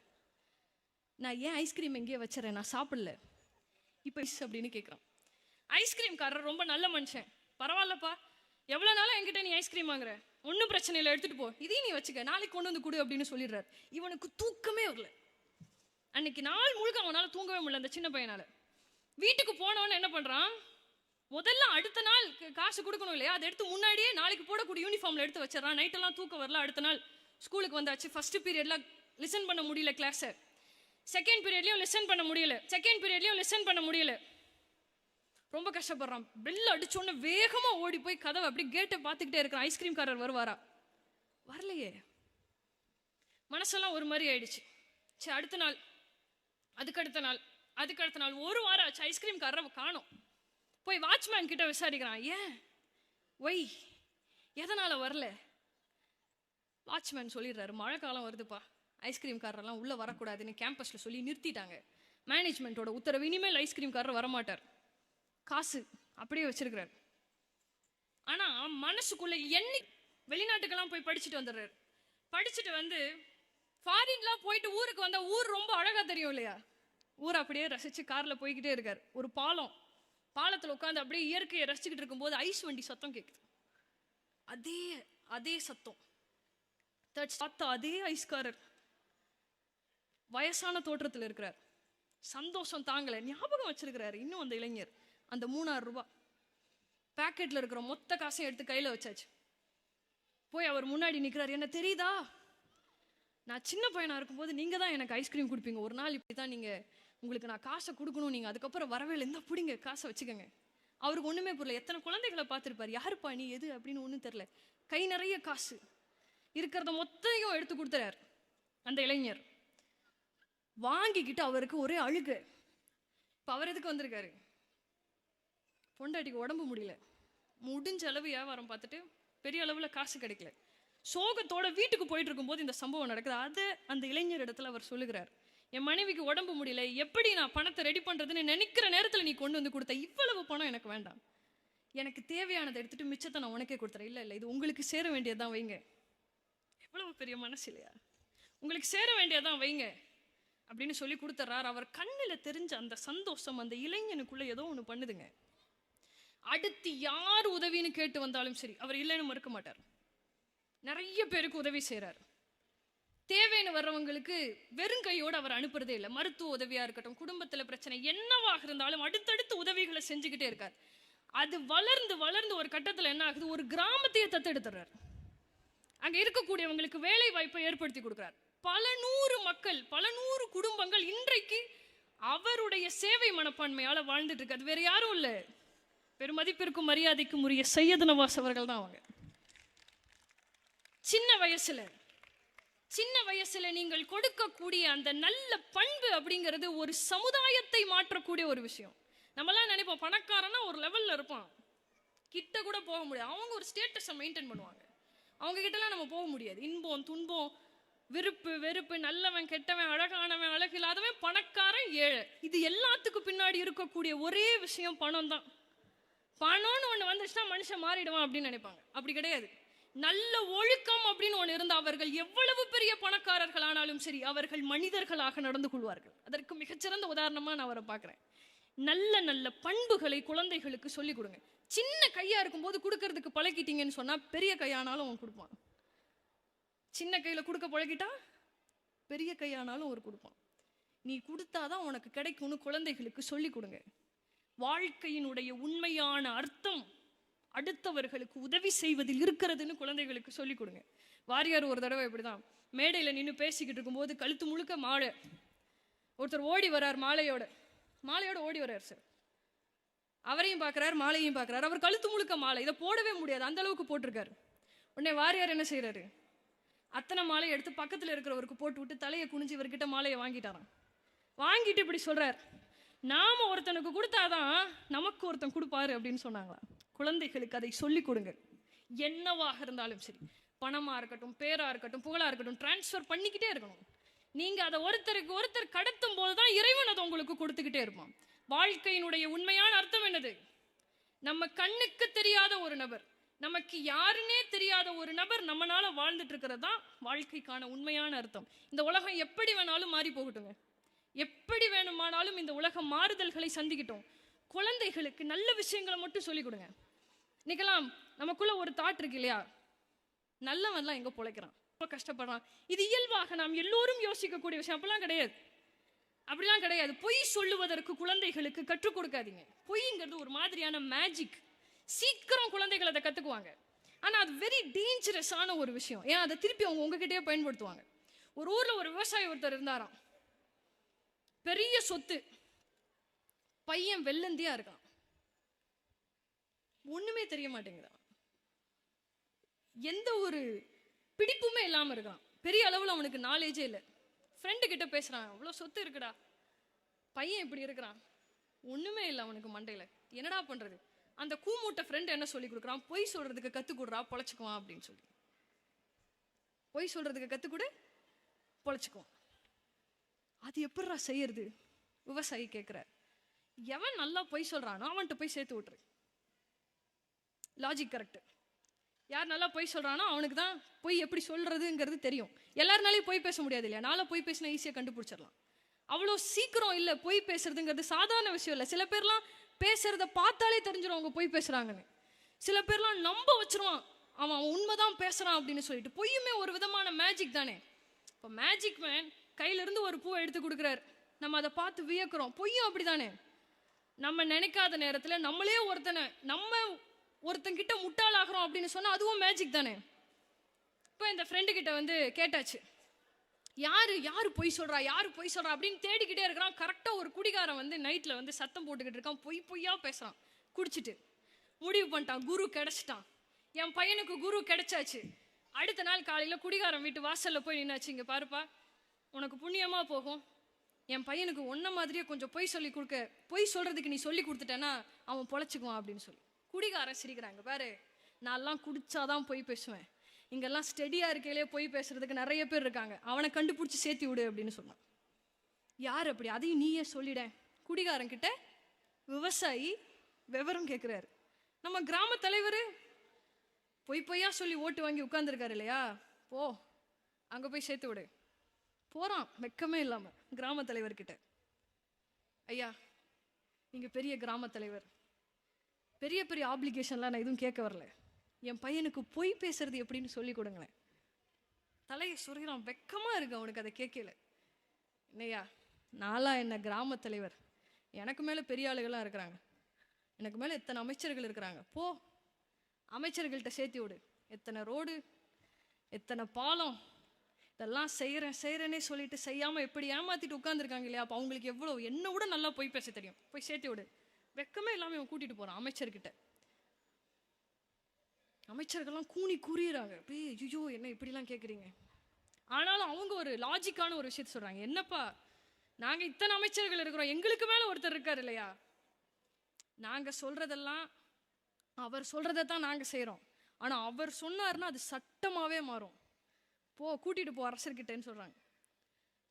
[SPEAKER 1] நான் ஏன் ஐஸ்கிரீம் எங்கேயே வச்சுறேன், நான் சாப்பிடல இப்போ அப்படின்னு கேட்குறான். ஐஸ்கிரீம் காரர் ரொம்ப நல்ல மனுஷன். பரவாயில்லப்பா, எவ்வளோ நாளாக என்கிட்ட நீ ஐஸ்கிரீம் வாங்குற, ஒன்றும் பிரச்சனை இல்லை, எடுத்துட்டு போ, இதையும் நீ வச்சுக்க, நாளைக்கு கொண்டு வந்து கொடு அப்படின்னு சொல்லிடுறாரு. இவனுக்கு தூக்கமே வரல. அன்னைக்கு நாள் முழுக்க அவனால தூங்கவே முடியல அந்த சின்ன பையனால. வீட்டுக்கு போனவன்னு என்ன பண்றான்? முதல்ல அடுத்த நாள் காசு கொடுக்கணும் இல்லையா, அதை எடுத்து முன்னாடியே நாளைக்கு போடக்கூடிய யூனிஃபார்ம்ல எடுத்து வச்சிடறான். நைட்டெல்லாம் தூக்கம் வரல. அடுத்த நாள் ஸ்கூலுக்கு வந்தாச்சு. ஃபர்ஸ்ட் பீரியட்ல லிசன் பண்ண முடியல கிளாஸை, செகண்ட் பீரியட்லயும் லிசன் பண்ண முடியல. ரொம்ப கஷ்டப்படுறான். பெல் அடிச்சோன்னு வேகமா ஓடி போய் கதவை அப்படி கேட்டை பார்த்துக்கிட்டே இருக்கிறான். ஐஸ்கிரீம் காரர் வருவாரா? வரலையே. மனசெல்லாம் ஒரு மாதிரி ஆயிடுச்சு. சரி, அடுத்த நாள், அதுக்கடுத்த நாள், ஒரு வாரம் ஆச்சு. ஐஸ்கிரீம் காரரை காணோம். போய் வாட்ச்மேன் கிட்ட விசாரிக்கிறான். ஏன், ஒய், எதனால வரல? வாட்ச்மேன் சொல்லிடுறாரு, மழை காலம் வருதுப்பா, ஐஸ்கிரீம் காரெல்லாம் உள்ள வரக்கூடாதுன்னு கேம்பஸ்ல சொல்லி நிறுத்திட்டாங்க. மேனேஜ்மெண்ட்டோட உத்தரவு, இனிமேல் ஐஸ்கிரீம் காரர் வரமாட்டார். காசு அப்படியே வச்சிருக்கிறார். ஆனா மனசுக்குள்ள எண்ணி வெளிநாட்டுக்கெல்லாம் போய் படிச்சுட்டு வந்துடுறாரு. படிச்சுட்டு வந்து ஃபாரின்லாம் போயிட்டு ஊருக்கு வந்தா ஊர் ரொம்ப அழகா தெரியும் இல்லையா, ஊர் அப்படியே ரசிச்சு கார்ல போய்கிட்டே இருக்காரு. ஒரு பாலத்தில் உட்காந்து அப்படியே இயற்கையை ரசிச்சுக்கிட்டு இருக்கும்போது ஐஸ் வண்டி சத்தம் கேட்குது. அதே சத்தம் பார்த்தா அதே ஐஸ்காரர் வயசான தோற்றத்தில் இருக்கிறார். சந்தோஷம் தாங்கல, ஞாபகம் வச்சிருக்கிறாரு இன்னும் அந்த இளைஞர். அந்த 3000 ரூபாய் பேக்கெட்ல இருக்கிற மொத்த காசையும் எடுத்து கையில வச்சாச்சு. போய் அவர் முன்னாடி நிற்கிறார். என்ன தெரியுதா, நான் சின்ன பையனா இருக்கும்போது நீங்க தான் எனக்கு ஐஸ்கிரீம் கொடுப்பீங்க. ஒரு நாள் இப்படிதான் உங்களுக்கு நான் காசை கொடுக்கணும், நீங்க அதுக்கப்புறம் வரவே இல்லை, இந்த பிடிங்க காசை வச்சுக்கோங்க. அவருக்கு ஒண்ணுமே புரியல. எத்தனை குழந்தைகளை பார்த்துருப்பாரு, யாருப்பா நீ, எது அப்படின்னு ஒன்றும் தெரியல. கை நிறைய காசு இருக்கிறத மொத்தையும் எடுத்து கொடுத்துறாரு. அந்த இளைஞர் வாங்கிக்கிட்டு அவருக்கு ஒரே அழுக. இப்போ அவர் எதுக்கு வந்திருக்காரு? பொண்டாட்டிக்கு உடம்பு முடியல, முடிஞ்ச அளவு வியாபாரம் பார்த்துட்டு பெரிய அளவில் காசு கிடைக்கல. சோகத்தோட வீட்டுக்கு போயிட்டு இருக்கும்போது இந்த சம்பவம் நடக்குது. அதை அந்த இளைஞர் இடத்துல அவர் சொல்லுகிறார். என் மனைவிக்கு உடம்பு முடியல, எப்படி நான் பணத்தை ரெடி பண்ணுறதுன்னு நினைக்கிற நேரத்தில் நீ கொண்டு வந்து கொடுத்த, இவ்வளவு பணம் எனக்கு வேண்டாம், எனக்கு தேவையானதை எடுத்துட்டு மிச்சத்தை நான் உனக்கே கொடுத்துறேன். இல்லை, இது உங்களுக்கு சேர வேண்டியதான் வைங்க. எவ்வளவு பெரிய மனசு இல்லையா? உங்களுக்கு சேர வேண்டியதான் வைங்க. அப்படின்னு சொல்லி கொடுத்துட்றார். அவர் கண்ணில் தெரிஞ்ச அந்த சந்தோஷம் அந்த இளைஞனுக்குள்ள ஏதோ ஒன்று பண்ணுதுங்க. அடுத்து யார் உதவின்னு கேட்டு வந்தாலும் சரி அவர் இல்லைன்னு மறுக்க மாட்டார். நிறைய பேருக்கு உதவி செய்கிறார். தேவைன்னு வர்றவங்களுக்கு வெறுங்கையோடு அவர் அனுப்புறதே இல்லை. மருத்துவ உதவியாக இருக்கட்டும், குடும்பத்தில் பிரச்சனை என்னவாக இருந்தாலும் அடுத்தடுத்து உதவிகளை செஞ்சுக்கிட்டே இருக்கார். அது வளர்ந்து வளர்ந்து ஒரு கட்டத்தில் என்ன ஆகுது, ஒரு கிராமத்தையே தத்தெடுத்துறார். அங்கே இருக்கக்கூடியவங்களுக்கு வேலை வாய்ப்பை ஏற்படுத்தி கொடுக்குறார். பல நூறு மக்கள், பல நூறு குடும்பங்கள் இன்றைக்கு அவருடைய சேவை மனப்பான்மையால் வாழ்ந்துட்டு இருக்கு. அது வேற யாரும் இல்லை, பெருமதிப்பிற்கும் மரியாதைக்கும் உரிய சையது நவாஸ் அவர்கள் தான். அவங்க சின்ன வயசுல நீங்கள் கொடுக்கக்கூடிய அந்த நல்ல பண்பு அப்படிங்கிறது ஒரு சமுதாயத்தை மாற்றக்கூடிய ஒரு விஷயம். நம்மளாம் நினைப்போம் பணக்காரனா ஒரு லெவல்ல இருப்பான், கிட்ட கூட போக முடியாது. அவங்க ஒரு ஸ்டேட்டஸை மெயின்டைன் பண்ணுவாங்க, அவங்க கிட்டலாம் நம்ம போக முடியாது. இன்பம் துன்பம், விருப்பு வெறுப்பு, நல்லவன் கெட்டவன், அழகானவன் அழகு இல்லாதவன், பணக்காரன் ஏழை, இது எல்லாத்துக்கும் பின்னாடி இருக்கக்கூடிய ஒரே விஷயம் பணம் தான். பணம்னு ஒன்று வந்துச்சுன்னா மனுஷன் மாறிடுவான் அப்படின்னு நினைப்பாங்க. அப்படி கிடையாது. நல்ல ஒழுக்கம் அப்படின்னு ஒன்று இருந்தால் அவர்கள் எவ்வளவு பெரிய பணக்காரர்கள் ஆனாலும் சரி அவர்கள் மனிதர்களாக நடந்து கொள்வார்கள். அதற்கு மிகச்சிறந்த உதாரணமாக நான் அவரை பார்க்குறேன். நல்ல நல்ல பண்புகளை குழந்தைகளுக்கு சொல்லிக் கொடுங்க. சின்ன கையா இருக்கும்போது கொடுக்கறதுக்கு பழகிட்டீங்கன்னு சொன்னா பெரிய கையானாலும் அவன் கொடுப்பான். சின்ன கையில கொடுக்க பழகிட்டா பெரிய கையானாலும் அவர் கொடுப்பான். நீ கொடுத்தாதான் உனக்கு கிடைக்கும்னு குழந்தைகளுக்கு சொல்லிக் கொடுங்க. வாழ்க்கையினுடைய உண்மையான அர்த்தம் அடுத்தவர்களுக்கு உதவி செய்வதில் இருக்கிறதுன்னு குழந்தைகளுக்கு சொல்லிக் கொடுங்க. வாரியார் ஒரு தடவை இப்படிதான் மேடையில் நின்று பேசிக்கிட்டு இருக்கும்போது கழுத்து முழுக்க மாலை, ஒருத்தர் ஓடி வர்றார், மாலையோட ஓடி வர்றார் சார். அவரையும் பார்க்குறாரு, மாலையும் பார்க்குறாரு. அவர் கழுத்து முழுக்க மாலை, இதை போடவே முடியாது அந்த அளவுக்கு போட்டிருக்காரு. உடனே வாரியார் என்ன செய்யறாரு, அத்தனை மாலையை எடுத்து பக்கத்தில் இருக்கிறவருக்கு போட்டு விட்டு தலையை குனிஞ்சு இவர்கிட்ட மாலையை வாங்கிட்டாராம். வாங்கிட்டு இப்படி சொல்றார், நாம ஒருத்தனுக்கு கொடுத்தாதான் நமக்கு ஒருத்தன் கொடுப்பாரு அப்படின்னு சொன்னாங்களா. குழந்தைகளுக்கு அதை சொல்லிக் கொடுங்க. என்னவாக இருந்தாலும் சரி, பணமா இருக்கட்டும், பேரா இருக்கட்டும், புகழா இருக்கட்டும், டிரான்ஸ்ஃபர் பண்ணிக்கிட்டே இருக்கணும். நீங்க அதை ஒருத்தருக்கு ஒருத்தர் கடத்தும் போதுதான் இறைவன் அதை உங்களுக்கு கொடுத்துக்கிட்டே இருப்பான். வாழ்க்கையினுடைய உண்மையான அர்த்தம் என்னது, நம்ம கண்ணுக்கு தெரியாத ஒரு நபர், நமக்கு யாருன்னே தெரியாத ஒரு நபர் நம்மளால வாழ்ந்துட்டு இருக்கிறது தான் வாழ்க்கைக்கான உண்மையான அர்த்தம். இந்த உலகம் எப்படி வேணாலும் மாறி போகட்டுங்க, எப்படி வேணுமானாலும் இந்த உலகம் மாறுதல்களை சந்திக்கிட்டோம். குழந்தைகளுக்கு நல்ல விஷயங்களை மட்டும் சொல்லிக் கொடுங்க. இன்னைக்கெல்லாம் நமக்குள்ள ஒரு தாட் இருக்கு இல்லையா, நல்லவன்லாம் எங்க பொழைக்கிறான், ரொம்ப கஷ்டப்படுறான், இது இயல்பாக நாம் எல்லோரும் யோசிக்கக்கூடிய விஷயம். அப்படிலாம் கிடையாது. பொய் சொல்லுவதற்கு குழந்தைகளுக்கு கற்றுக் கொடுக்காதீங்க. பொய்ங்கிறது ஒரு மாதிரியான மேஜிக். சீக்கிரம் குழந்தைகள் அதை கத்துக்குவாங்க. ஆனா அது வெரி டேஞ்சரஸான ஒரு விஷயம். ஏன் அதை திருப்பி அவங்க உங்ககிட்டயே பயன்படுத்துவாங்க. ஒரு ஊர்ல ஒரு விவசாயி ஒருத்தர் இருந்தாராம். பெரிய சொத்து, பையன் வெள்ளந்தியா இருக்கான், ஒண்ணுமே தெரிய மாட்டேங்குதான், எந்த ஒரு பிடிப்புமே இல்லாம இருக்கான், பெரிய அளவுல அவனுக்கு நாலேஜே இல்லை. ஃப்ரெண்டு கிட்ட பேசுறான், அவ்வளோ சொத்து இருக்குடா, பையன் இப்படி இருக்கிறான், ஒண்ணுமே இல்லை அவனுக்கு மண்டையில, என்னடா பண்றது. அந்த கூமூட்டை ஃப்ரெண்ட் என்ன சொல்லி கொடுக்குறான், பொய் சொல்றதுக்கு கத்துக்கொடுறா பொழைச்சுக்குவான் அப்படின்னு சொல்லி. பொய் சொல்றதுக்கு கத்துக்கொடு பொழைச்சுக்குவான். அது எப்படிடா செய்யறது, விவசாயி கேட்கிறார். எவன் நல்லா பொய் சொல்றானோ அவன்கிட்ட போய் சேர்த்து விட்டுரு. Logic correct. யார் நல்லா பொய் சொல்றானோ அவனுக்கு தான் பொய் எப்படி சொல்றதுங்கிறது தெரியும். எல்லாருனாலையும் பொய் பேச முடியாது இல்லையா, நாளை பொய் பேசினா ஈஸியாக கண்டுபிடிச்சிடலாம். அவ்வளோ சீக்கிரம் இல்லை பொய் பேசுறதுங்கிறது, சாதாரண விஷயம் இல்லை. சில பேர்லாம் பேசுறத பார்த்தாலே தெரிஞ்சிடும் அவங்க பொய் பேசுறாங்கன்னு. சில பேர்லாம் நம்ப வச்சிருவான், அவன் உண்மைதான் பேசுறான் அப்படின்னு சொல்லிட்டு. பொய்யுமே ஒரு விதமான மேஜிக் தானே. இப்போ மேஜிக் மேன் கையிலிருந்து ஒரு பூவை எடுத்து கொடுக்குறாரு, நம்ம அதை பார்த்து வியக்கிறோம். பொய்யும் அப்படிதானே. நம்ம நினைக்காத நேரத்தில் நம்மளே ஒருத்தங்கிட்ட முட்டாளாகிறோம் அப்படின்னு சொன்னால் அதுவும் மேஜிக் தானே. இப்போ இந்த ஃப்ரெண்டு கிட்ட வந்து கேட்டாச்சு, யாரு பொய் சொல்றா அப்படின்னு தேடிக்கிட்டே இருக்கிறான். கரெக்டாக ஒரு குடிகாரன் வந்து நைட்டில் வந்து சத்தம் போட்டுக்கிட்டு இருக்கான், பொய்யா பேசுறான். குடிச்சிட்டு முடிவு பண்ணிட்டான், குரு கிடைச்சிட்டான், என் பையனுக்கு குரு கிடைச்சாச்சு. அடுத்த நாள் காலையில் குடிகாரன் வீட்டு வாசலில் போய் நின்னாச்சு, இங்கே பாருப்பா உனக்கு புண்ணியமாக போகும், என் பையனுக்கு ஒன்றை மாதிரியே கொஞ்சம் பொய் சொல்றதுக்கு நீ சொல்லி கொடுத்துட்டேன்னா அவன் பொழைச்சிக்குவான் அப்படின்னு சொல்லி. குடிகாரன் சிரிக்கிறாங்க, பாரு நான்லாம் குடிச்சாதான் பொய் பேசுவேன், இங்கெல்லாம் ஸ்டெடியா இருக்கையிலே பொய் பேசுறதுக்கு நிறைய பேர் இருக்காங்க, அவனை கண்டுபிடிச்சி சேர்த்தி விடு அப்படின்னு சொன்னான். யார் அப்படி, அதையும் நீயே சொல்லிட. குடிகாரன் கிட்ட விவசாயி விவரம் கேட்கிறாரு. நம்ம கிராம தலைவர் பொய்யா சொல்லி ஓட்டு வாங்கி உட்கார்ந்துருக்காரு இல்லையா, போ அங்க போய் சேர்த்து விடு, போறான் வெக்கமே இல்லாம கிராம தலைவர்கிட்ட. ஐயா, நீங்க பெரிய கிராம தலைவர், பெரிய பெரிய ஆப்ளிகேஷன்லாம் நான் எதுவும் கேட்க வரல, என் பையனுக்கு பொய் பேசுறது எப்படின்னு சொல்லி கொடுங்களேன். தலையை சொருகிறான், வெக்கமா இருக்கு அவனுக்கு அதை கேட்கல. இல்லையா, நான்லாம் என்ன கிராம தலைவர், எனக்கு மேலே பெரிய ஆளுகள்லாம் இருக்கிறாங்க, எனக்கு மேலே எத்தனை அமைச்சர்கள் இருக்கிறாங்க, போ அமைச்சர்கள்ட்ட சேர்த்தி விடு, எத்தனை ரோடு எத்தனை பாலம் இதெல்லாம் செய்கிறேன்னே சொல்லிட்டு செய்யாமல் எப்படி ஏமாத்திட்டு உட்காந்துருக்காங்க இல்லையா, அப்போ அவங்களுக்கு எவ்வளோ என்ன விட நல்லா போய் பேச தெரியும், போய் சேர்த்தி விடு. வெக்கமே இல்லாமல் இவன் கூட்டிகிட்டு போகிறான் அமைச்சர்கிட்ட. அமைச்சர்கள்லாம் கூனி கூறிடுறாங்க, ஐயோ என்ன இப்படிலாம் கேட்குறீங்க. ஆனாலும் அவங்க ஒரு லாஜிக்கான ஒரு விஷயத்த சொல்கிறாங்க, என்னப்பா நாங்கள் இத்தனை அமைச்சர்கள் இருக்கிறோம், எங்களுக்கு மேலே ஒருத்தர் இருக்கார் இல்லையா, நாங்கள் சொல்கிறதெல்லாம் அவர் சொல்கிறத தான் நாங்கள் செய்கிறோம், ஆனால் அவர் சொன்னார்னா அது சட்டமாகவே மாறும், போ கூட்டிகிட்டு போ அரசர்கிட்டன்னு சொல்கிறாங்க.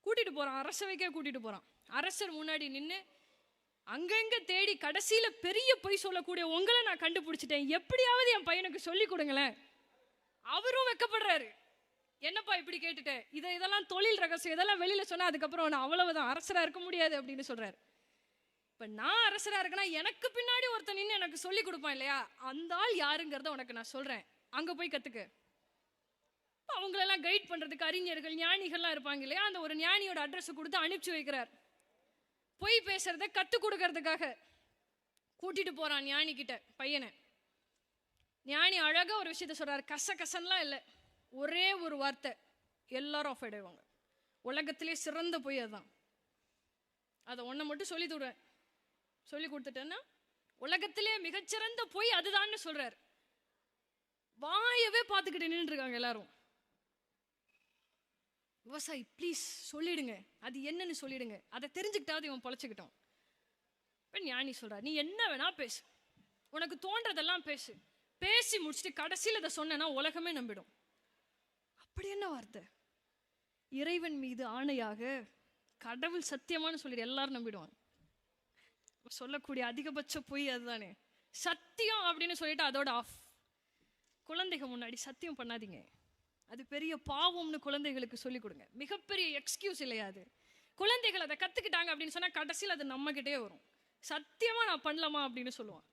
[SPEAKER 1] கூட்டிகிட்டு போகிறான், அரசவைக்கே கூட்டிகிட்டு போகிறான். அரசர் முன்னாடி நின்று அங்கங்க தேடி கடைசியில் பெரிய பொய் சொல்லக்கூடிய உங்களை நான் கண்டுபிடிச்சிட்டேன், எப்படியாவது என் பையனுக்கு சொல்லி கொடுங்களேன். அவரும் வெக்கப்படுறாரு, என்னப்பா இப்படி கேட்டுட்டேன், இதெல்லாம் தொழில் ரகசியம், இதெல்லாம் வெளியில் சொன்னால் அதுக்கப்புறம் நான் அவ்வளவுதான் அரசராக இருக்க முடியாது அப்படின்னு சொல்கிறார். இப்போ நான் அரசராக இருக்கேன்னா எனக்கு பின்னாடி ஒருத்தன் நின்று எனக்கு சொல்லி கொடுப்பான் இல்லையா, அந்த ஆள் யாருங்கிறத உனக்கு நான் சொல்கிறேன், அங்கே போய் கற்றுக்க. அவங்களெல்லாம் கைட் பண்ணுறதுக்கு அறிஞர்கள் ஞானிகள்லாம் இருப்பாங்க இல்லையா, அந்த ஒரு ஞானியோட அட்ரஸை கொடுத்து அனுப்பிச்சு வைக்கிறார். பொய் பேசுறத கற்றுக் கொடுக்கறதுக்காக கூட்டிட்டு போறான் ஞானி கிட்ட பையனை. ஞானி அழகா ஒரு விஷயத்த சொல்றாரு, கசகசன்லாம் இல்லை, ஒரே ஒரு வார்த்தை எல்லாரும் ஆஃப் ஆயிடுவாங்க, உலகத்திலே சிறந்த பொய் அதுதான், அதை ஒன்றை மட்டும் சொல்லி கொடுத்துட்டேன்னா உலகத்திலே மிகச்சிறந்த பொய் அதுதான்னு சொல்றாரு. வாயவே பார்த்துக்கிட்டு நின்று இருக்காங்க எல்லாரும். விவசாயி ப்ளீஸ் சொல்லிடுங்க, அது என்னன்னு சொல்லிடுங்க, அதை தெரிஞ்சுக்கிட்டாவது இவன் பொழைச்சிக்கிட்டோம். இப்போ ஞானி சொல்றார், நீ என்ன வேணா பேசு, உனக்கு தோன்றதெல்லாம் பேசு, பேசி முடிச்சுட்டு கடைசியில் அதை சொன்னா உலகமே நம்பிடும். அப்படி என்ன வார்த்தை, இறைவன் மீது ஆணையாக கடவுள் சத்தியமானு சொல்லிடு, எல்லாரும் நம்பிடுவாங்க. சொல்லக்கூடிய அதிகபட்ச பொய் அதுதானே சத்தியம் அப்படின்னு சொல்லிட்டு அதோட ஆஃப். குழந்தைங்க முன்னாடி சத்தியம் பண்ணாதீங்க, அது பெரிய பாவம்னு குழந்தைகளுக்கு சொல்லிக் கொடுங்க. மிகப்பெரிய எக்ஸ்கியூஸ் இல்லையா அது. குழந்தைகள் அதை கற்றுக்கிட்டாங்க அப்படின்னு சொன்னால் கடைசியில் அது நம்மகிட்டே வரும், சத்தியமாக நான் பண்ணலாமா அப்படின்னு சொல்லுவான்,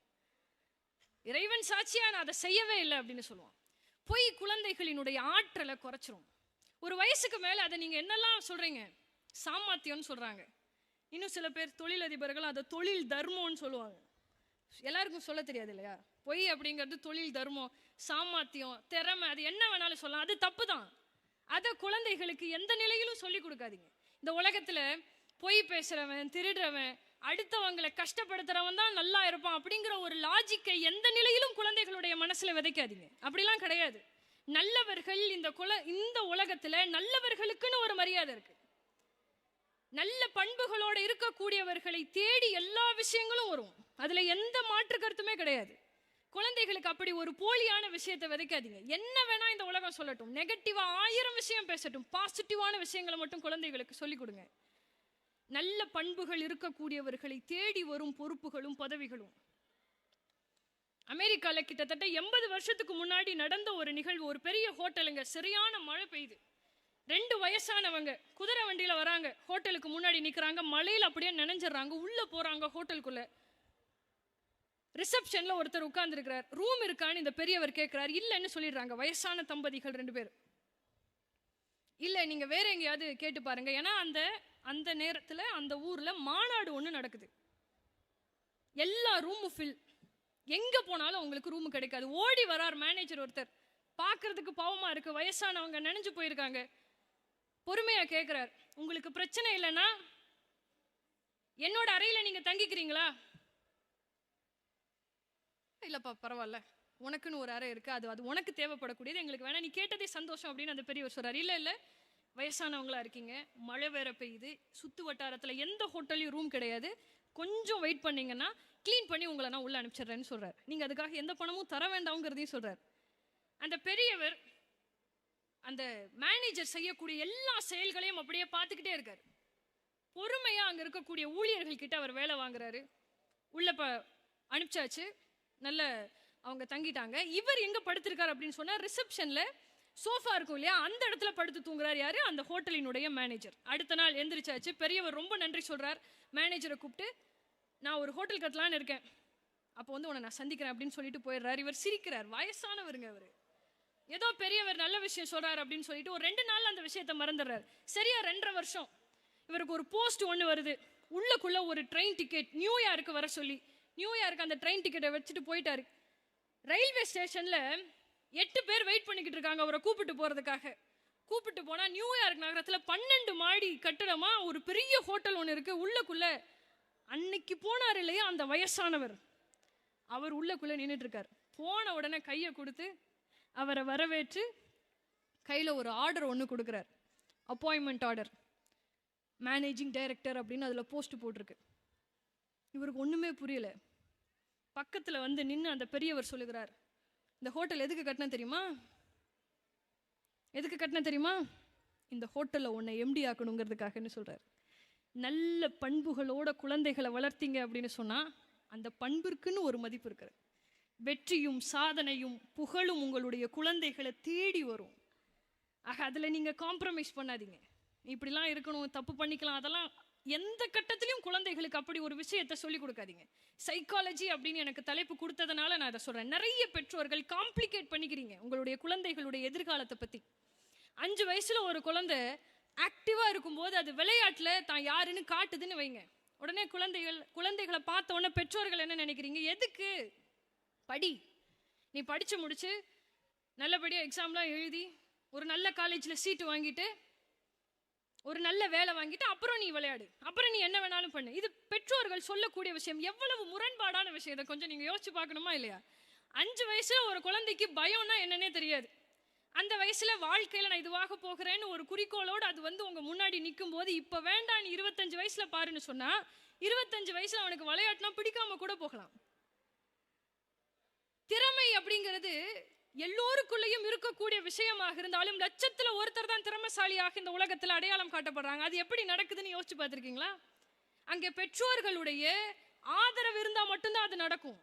[SPEAKER 1] இறைவன் சாட்சியாக நான் அதை செய்யவே இல்லை அப்படின்னு சொல்லுவான். பொய் குழந்தைகளினுடைய ஆற்றலை குறைச்சிரும். ஒரு வயசுக்கு மேலே அதை நீங்கள் என்னெல்லாம் சொல்கிறீங்க, சாமர்த்தியம்னு சொல்கிறாங்க. இன்னும் சில பேர் தொழிலதிபர்கள் அதை தொழில் தர்மம்னு சொல்லுவாங்க. எல்லாருக்கும் சொல்ல தெரியாது இல்லையா, பொய் அப்படிங்கிறது தொழில் தர்மம், சாமர்த்தியம், திறமை, அது என்ன வேணாலும் சொல்லலாம், அது தப்பு தான். அதை குழந்தைகளுக்கு எந்த நிலையிலும் சொல்லி கொடுக்காதீங்க. இந்த உலகத்தில் பொய் பேசுகிறவன், திருடுறவன், அடுத்தவங்களை கஷ்டப்படுத்துறவன் தான் நல்லா இருப்பான் அப்படிங்கிற ஒரு லாஜிக்கை எந்த நிலையிலும் குழந்தைகளுடைய மனசில் விதைக்காதீங்க. அப்படிலாம் கிடையாது. நல்லவர்கள் இந்த உலகத்தில் நல்லவர்களுக்குன்னு ஒரு மரியாதை இருக்கு. நல்ல பண்புகளோடு இருக்கக்கூடியவர்களை தேடி எல்லா விஷயங்களும் வரும், அதுல எந்த மாற்று கருத்துமே கிடையாது. குழந்தைகளுக்கு அப்படி ஒரு போலியான விஷயத்தை விதைக்காதீங்க. என்ன வேணா இந்த உலகம் சொல்லட்டும், நெகட்டிவா 1000 விஷயம் பேசட்டும், பாசிட்டிவான விஷயங்களை மட்டும் குழந்தைகளுக்கு சொல்லிக் கொடுங்க. நல்ல பண்புகள் இருக்கக்கூடியவர்களை தேடி வரும் பொறுப்புகளும் பதவிகளும். அமெரிக்கால கிட்டத்தட்ட 80 வருஷத்துக்கு முன்னாடி நடந்த ஒரு நிகழ்வு. ஒரு பெரிய ஹோட்டலுங்க, சரியான மழை பெய்யுது. 2 வயசானவங்க குதிரை வண்டியில வராங்க, ஹோட்டலுக்கு முன்னாடி நிக்கிறாங்க, மழையில் அப்படியே நனைஞ்சிடறாங்க. உள்ள போறாங்க ஹோட்டலுக்குள்ள. ரிசப்ஷன்ல ஒருத்தர் உட்கார்ந்து இருக்கிறார். ரூம் இருக்கான்னு இந்த பெரியவர் கேட்கிறார், இல்லைன்னு சொல்லிடுறாங்க. வயசான தம்பதிகள் 2 பேர். இல்ல நீங்க வேற எங்கேயாவது கேட்டு பாருங்க, ஏன்னா அந்த நேரத்துல அந்த ஊர்ல மாநாடு ஒண்ணு நடக்குது. எல்லா ரூமும் ஃபில், எங்க போனாலும் உங்களுக்கு ரூம் கிடைக்காது. ஓடி வரார் மேனேஜர் ஒருத்தர், பார்க்கறதுக்கு பாவமா இருக்கு, வயசானவங்க நினைஞ்சு போயிருக்காங்க. பொறுமையா கேட்கிறார், உங்களுக்கு பிரச்சனை இல்லைன்னா என்னோட அறையில நீங்க தங்கிக்கிறீங்களா? இல்லப்பா பரவாயில்ல, உனக்குன்னு ஒரு அறை இருக்கு, அது உனக்கு தேவைப்படக்கூடியது, எங்களுக்கு வேணா, நீ கேட்டதே சந்தோஷம் அப்படின்னு அந்த பெரியவர் சொல்றாரு. இல்ல வயசானவங்களா இருக்கீங்க, மழை வேற பெய்யுது, சுத்து வட்டாரத்துல எந்த ஹோட்டலையும் ரூம் கிடையாது, கொஞ்சம் வெயிட் பண்ணீங்கன்னா கிளீன் பண்ணி உங்களை நான் உள்ள அனுப்பிச்சிடுறேன்னு சொல்றாரு. நீங்க அதுக்காக எந்த பணமும் தர வேண்டாம்ங்கிறதையும் சொல்றாரு. அந்த பெரியவர் அந்த மேனேஜர் செய்யக்கூடிய எல்லா செயல்களையும் அப்படியே பார்த்துக்கிட்டே இருக்காரு. பொறுமையா அங்க இருக்கக்கூடிய ஊழியர்கள் கிட்ட அவர் வேலை வாங்குறாரு. உள்ள அனுப்பிச்சாச்சு, நல்ல அவங்க தங்கிட்டாங்க. இவர் எங்க படுத்திருக்காரு அப்படின்னு சொன்னா ரிசப்ஷன்ல சோஃபா இருக்கும் இல்லையா, அந்த இடத்துல படுத்து தூங்குறாரு. யாரு? அந்த ஹோட்டலினுடைய மேனேஜர். அடுத்த நாள் எந்திரிச்சாச்சு, பெரியவர் ரொம்ப நன்றி சொல்றார். மேனேஜரை கூப்பிட்டு, நான் ஒரு ஹோட்டல் கட்டலான்னு இருக்கேன், அப்போ வந்து உன்னை நான் சந்திக்கிறேன் அப்படின்னு சொல்லிட்டு போயிடுறாரு. இவர் சிரிக்கிறார். வயசானவருங்க அவரு, ஏதோ பெரியவர் நல்ல விஷயம் சொல்றாரு அப்படின்னு சொல்லிட்டு ஒரு 2 நாள் அந்த விஷயத்தை மறந்துடுறாரு. சரியா 2.5 வருஷம் இவருக்கு ஒரு போஸ்ட் ஒன்று வருது. உள்ளக்குள்ள ஒரு ட்ரெயின் டிக்கெட் நியூயார்க்கு வர சொல்லி, நியூயார்க்கு அந்த ட்ரெயின் டிக்கெட்டை வச்சுட்டு போயிட்டாரு. ரயில்வே ஸ்டேஷன்ல 8 பேர் வெயிட் பண்ணிக்கிட்டு இருக்காங்க அவரை கூப்பிட்டு போறதுக்காக. கூப்பிட்டு போனா நியூயார்க் நகரத்துல 12 மாடி கட்டடமா ஒரு பெரிய ஹோட்டல் ஒன்று இருக்கு. உள்ளக்குள்ள அன்னைக்கு போனார் இல்லையா அந்த வயசானவர், அவர் உள்ளக்குள்ள நின்றுட்டு இருக்கார். போன உடனே கையை கொடுத்து அவரை வரவேற்று கையில் ஒரு ஆர்டர் ஒன்று கொடுக்குறார். அப்பாயின்மெண்ட் ஆர்டர், மேனேஜிங் டைரக்டர் அப்படின்னு அதில் போஸ்ட் போட்டிருக்கு. இவருக்கு ஒன்றுமே புரியல. பக்கத்தில் வந்து நின்று அந்த பெரியவர் சொல்லுகிறார், இந்த ஹோட்டல் எதுக்கு கட்டின தெரியுமா? எதுக்கு கட்டின தெரியுமா? இந்த ஹோட்டலில் உன்னை எம்டி ஆக்கணுங்கிறதுக்காகன்னு சொல்கிறார். நல்ல பண்புகளோட குழந்தைகளை வளர்த்தீங்க அப்படின்னு சொன்னால் அந்த பண்பிற்குன்னு ஒரு மதிப்பு இருக்குது. வெற்றியும் சாதனையும் புகழும் உங்களுடைய குழந்தைகளை தேடி வரும். ஆக அதில் நீங்கள் காம்ப்ரமைஸ் பண்ணாதீங்க. இப்படிலாம் இருக்கணும், தப்பு பண்ணிக்கலாம், அதெல்லாம் எந்த கட்டத்திலையும் குழந்தைகளுக்கு அப்படி ஒரு விஷயத்தை சொல்லிக் கொடுக்காதீங்க. சைக்காலஜி அப்படின்னு எனக்கு தலைப்பு கொடுத்ததுனால நான் அதை சொல்கிறேன். நிறைய பெற்றோர்கள் காம்ப்ளிகேட் பண்ணிக்கிறீங்க உங்களுடைய குழந்தைகளுடைய எதிர்காலத்தை பற்றி. 5 வயசில் ஒரு குழந்தை ஆக்டிவாக இருக்கும்போது அது விளையாட்டில் தான் யாருன்னு காட்டுதுன்னு வைங்க. உடனே குழந்தைகளை பார்த்த உடனே பெற்றோர்கள் என்ன நினைக்கிறீங்க? எதுக்கு? படி, நீ படித்து முடிச்சு நல்லபடியாக எக்ஸாம்லாம் எழுதி ஒரு நல்ல காலேஜில் சீட்டு வாங்கிட்டு ஒரு நல்ல வேலை வாங்கிட்டு அப்புறம் நீ விளையாடு, அப்புறம் நீ என்ன வேணாலும் பண்ணு. இது பெற்றோர்கள் சொல்லக்கூடிய விஷயம். எவ்வளவு முரண்பாடான விஷயம். இதை கொஞ்சம் நீங்கள் யோசிச்சு பார்க்கணுமா இல்லையா? 5 வயசுல ஒரு குழந்தைக்கு பயம்னா என்னன்னே தெரியாது. அந்த வயசுல வாழ்க்கையில் நான் இதுவாக போகிறேன்னு ஒரு குறிக்கோளோடு அது வந்து உங்க முன்னாடி நிற்கும் போது, இப்போ வேண்டாம் நீ 25 வயசுல பாருன்னு சொன்னா 25 வயசுல அவனுக்கு விளையாட்டுனா பிடிக்காம கூட போகலாம். திறமை அப்படிங்கிறது எல்லோருக்குள்ளேயும் இருக்கக்கூடிய விஷயமாக இருந்தாலும் லட்சத்துல ஒருத்தர் தான் திறமைசாலியாக இந்த உலகத்தில் அடையாளம் காட்டப்படுறாங்க. அது எப்படி நடக்குதுன்னு யோசிச்சு பார்த்துருக்கீங்களா? அங்கே பெற்றோர்களுடைய ஆதரவு இருந்தால் மட்டும்தான் அது நடக்கும்.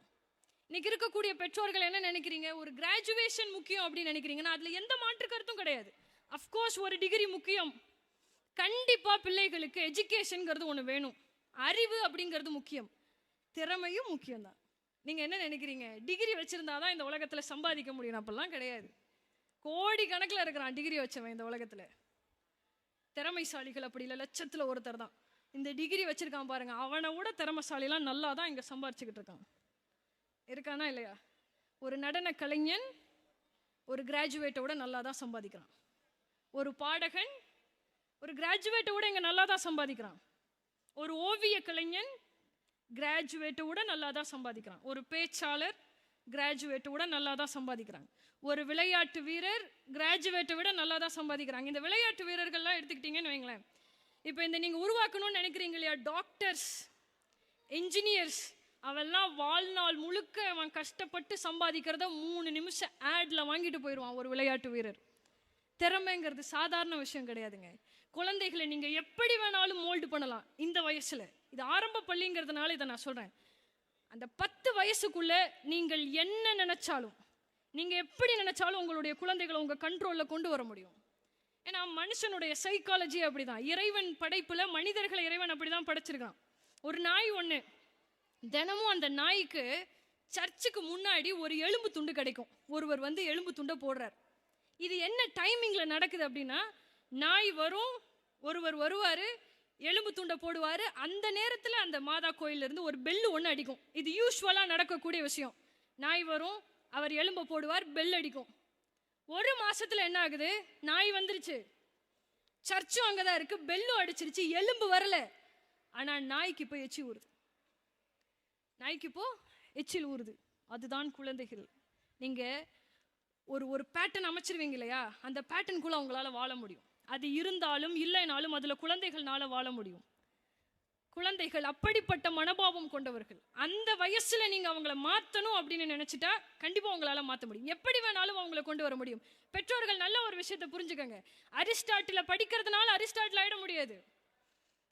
[SPEAKER 1] இன்னைக்கு இருக்கக்கூடிய பெற்றோர்கள் என்ன நினைக்கிறீங்க? ஒரு கிராஜுவேஷன் முக்கியம் அப்படின்னு நினைக்கிறீங்கன்னா அதுல எந்த மாற்று கருத்தும் கிடையாது. அஃப்கோர்ஸ் ஒரு டிகிரி முக்கியம். கண்டிப்பா பிள்ளைகளுக்கு எஜுகேஷன்ங்கிறது ஒன்று வேணும். அறிவு அப்படிங்கிறது முக்கியம், திறமையும் முக்கியம்தான். நீங்க என்ன நினைக்கிறீங்க? டிகிரி வச்சிருந்தாதான் இந்த உலகத்துல சம்பாதிக்க முடியும்? அப்பெல்லாம் கிடையாது. கோடி கணக்கில் இருக்கிறான் டிகிரி வச்சவன் இந்த உலகத்துல. திறமைசாலிகள் அப்படி இல்லை, லட்சத்துல ஒருத்தர் தான். இந்த டிகிரி வச்சிருக்கான் பாருங்க, அவனை விட திறமைசாலிலாம் நல்லா தான் இங்க சம்பாரிச்சுக்கிட்டு இருக்கான். இருக்கானா இல்லையா? ஒரு நடன கலைஞன் ஒரு கிராஜுவேட்டோட நல்லா தான் சம்பாதிக்கிறான். ஒரு பாடகன் ஒரு கிராஜுவேட்டோட இங்க நல்லா தான் சம்பாதிக்கிறான். ஒரு ஓவிய கலைஞன் கிராஜுவேட்டோட நல்லா தான் சம்பாதிக்கிறான். ஒரு பேச்சாளர் கிராஜுவேட்டோட நல்லா தான் சம்பாதிக்கிறாங்க. ஒரு விளையாட்டு வீரர் கிராஜுவேட்டை விட நல்லா தான் சம்பாதிக்கிறாங்க. இந்த விளையாட்டு வீரர்கள்லாம் எடுத்துக்கிட்டீங்கன்னு வைங்களேன், இப்போ இந்த நீங்கள் உருவாக்கணும்னு நினைக்கிறீங்க இல்லையா, டாக்டர்ஸ், இன்ஜினியர்ஸ், அவெல்லாம் வாழ்நாள் முழுக்க அவன் கஷ்டப்பட்டு சம்பாதிக்கிறத 3 நிமிஷம் ஆட்ல வாங்கிட்டு போயிடுவான் ஒரு விளையாட்டு வீரர். திறமைங்கிறது சாதாரண விஷயம் கிடையாதுங்க. குழந்தைகளை நீங்கள் எப்படி வேணாலும் மோல்டு பண்ணலாம் இந்த வயசில். இது ஆரம்ப பள்ளிங்கிறதுனால இதை நான் சொல்கிறேன். அந்த 10 வயசுக்குள்ள நீங்கள் என்ன நினைச்சாலும், நீங்கள் எப்படி நினைச்சாலும் உங்களுடைய குழந்தைகளை உங்கள் கண்ட்ரோலில் கொண்டு வர முடியும். ஏன்னா மனுஷனுடைய சைக்காலஜி அப்படிதான். இறைவன் படைப்பில் மனிதர்களை இறைவன் அப்படிதான் படைச்சிருக்கான். ஒரு நாய் ஒன்று, தினமும் அந்த நாய்க்கு சர்ச்சுக்கு முன்னாடி ஒரு எலும்பு துண்டு கிடைக்கும். ஒருவர் வந்து எலும்பு துண்டை போடுறார். இது என்ன டைமிங்கில் நடக்குது அப்படின்னா, நாய் வரும், ஒருவர் வருவார், எலும்பு துண்டை போடுவார். அந்த நேரத்தில் அந்த மாதா கோயிலிருந்து ஒரு பெல்லு ஒன்று அடிக்கும். இது யூஸ்வலாக நடக்கக்கூடிய விஷயம். நாய் வரும், அவர் எலும்பை போடுவார், பெல் அடிக்கும். 1 மாசத்துல என்ன ஆகுது? நாய் வந்துருச்சு, சர்ச்சும் அங்கே தான் இருக்கு, பெல்லும் அடிச்சிருச்சு, எலும்பு வரல. ஆனால் நாய்க்கு இப்போ எச்சி ஊறுது. நாய்க்கு இப்போ எச்சில் ஊறுது. அதுதான் குழந்தைகள். நீங்கள் ஒரு பேட்டர்ன் அமைச்சிருவீங்க இல்லையா, அந்த பேட்டர்னுக்குள்ள அவங்களால வாழ முடியும். அது இருந்தாலும் இல்லைனாலும் அதில் குழந்தைகள்னால வாழ முடியும். குழந்தைகள் அப்படிப்பட்ட மனோபாவம் கொண்டவர்கள். அந்த வயசுல நீங்க அவங்கள மாற்றணும் அப்படின்னு நினைச்சிட்டா கண்டிப்பா உங்களால மாற்ற முடியும். எப்படி வேணாலும் அவங்கள கொண்டு வர முடியும். பெற்றோர்கள் நல்ல ஒரு விஷயத்தை புரிஞ்சுக்கங்க. அரிஸ்டாட்டில படிக்கிறதுனால அரிஸ்டாட்டில் ஆயிட முடியாது.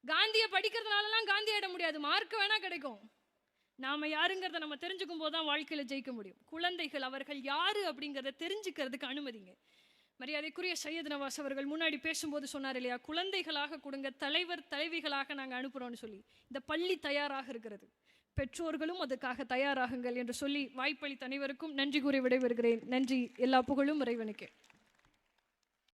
[SPEAKER 1] காந்தியை படிக்கிறதுனாலலாம் காந்தி ஆயிட முடியாது. மார்க் வேணா கிடைக்கும். நாம யாருங்கிறத நம்ம தெரிஞ்சுக்கும் போதுதான் வாழ்க்கையில ஜெயிக்க முடியும். குழந்தைகள் அவர்கள் யாரு அப்படிங்கிறத தெரிஞ்சுக்கிறதுக்கு அனுமதிங்க. மரியாதைக்குரிய சையத் நவாஸ் அவர்கள் முன்னாடி பேசும்போது சொன்னார் இல்லையா, குழந்தைகளாக கொடுங்க, தலைவர் தலைவிகளாக நாங்கள் அனுப்புகிறோன்னு சொல்லி. இந்த பள்ளி தயாராக இருக்கிறது, பெற்றோர்களும் அதுக்காக தயாராகுங்கள் என்று சொல்லி வாய்ப்பளித்த அனைவருக்கும் நன்றி கூறி விடைபெறுகிறேன். நன்றி. எல்லா புகழும் இறைவனுக்கே.